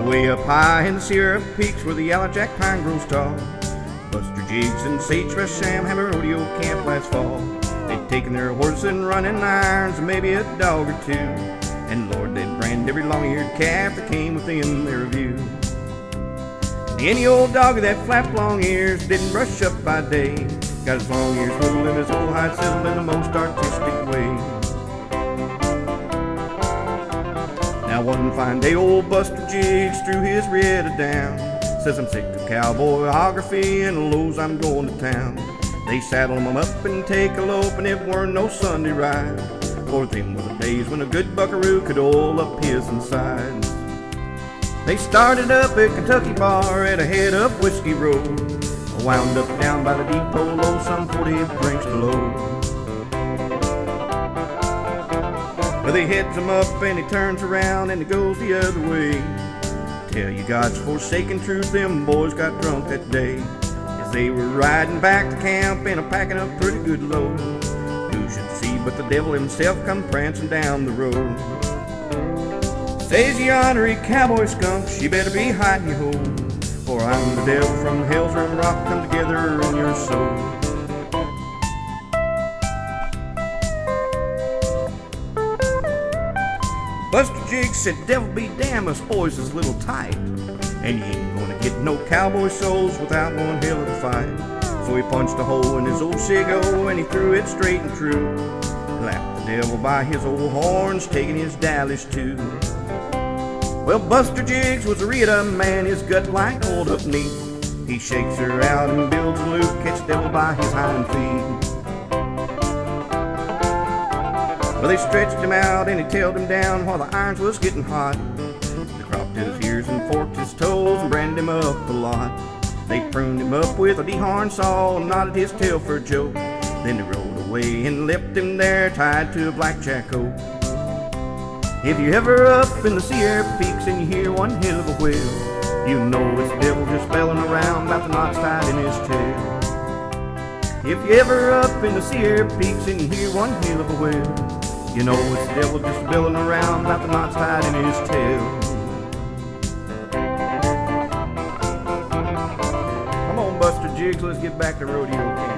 Way up high in the Sierra Peaks where the yellow jack pine grows tall, Buster Jiggs and Sagebrush Sam have a rodeo camp last fall. They'd taken their horses and running irons and maybe a dog or two, and Lord, they'd brand every long-eared calf that came within their view. Any old dog that flapped long ears didn't brush up by day, got his long ears wiggled and his old hide settled in the most artistic way. Now one fine day old Buster Jiggs threw his Rita down, says, I'm sick of cowboyography and Lowe's, I'm going to town. They saddle him up and take a lope, and it weren't no Sunday ride, for them was the days when a good buckaroo could oil up his insides. They started up at Kentucky Bar at a head up Whiskey Road, wound up down by the depot low, some 40 drinks below. Well, they heads him up and he turns around and he goes the other way. Tell you God's forsaken truth, them boys got drunk that day, as they were riding back to camp and a-packing up pretty good load. Who should see but the devil himself come prancing down the road. Says you ornery cowboy skunk, you better be hiding your hole, for I'm the devil from hell's rim rock, come together in your soul. Buster Jiggs said, devil be damned, us boys is a little tight, and you ain't gonna get no cowboy souls without one hell of a fight. So he punched a hole in his old cigo and he threw it straight and true, lapped the devil by his old horns, taking his dallies too. Well, Buster Jiggs was a Rita man, his gut like hold up neat. He shakes her out and builds a loop, catch the devil by his hind feet. Well, they stretched him out and he tailed him down while the irons was getting hot. They cropped his ears and forked his toes and branded him up a lot. They pruned him up with a dehorn saw and knotted his tail for a joke. Then they rode away and left him there tied to a blackjack oak. If you're ever up in the Sierra Peaks and you hear one hell of a wail, you know it's the devil just belling around about the knots tied in his tail. If you're ever up in the Sierra Peaks and you hear one hell of a wail, you know it's the devil just belling around about the knots tied in his tail. Come on, Buster Jiggs, let's get back to rodeo camp.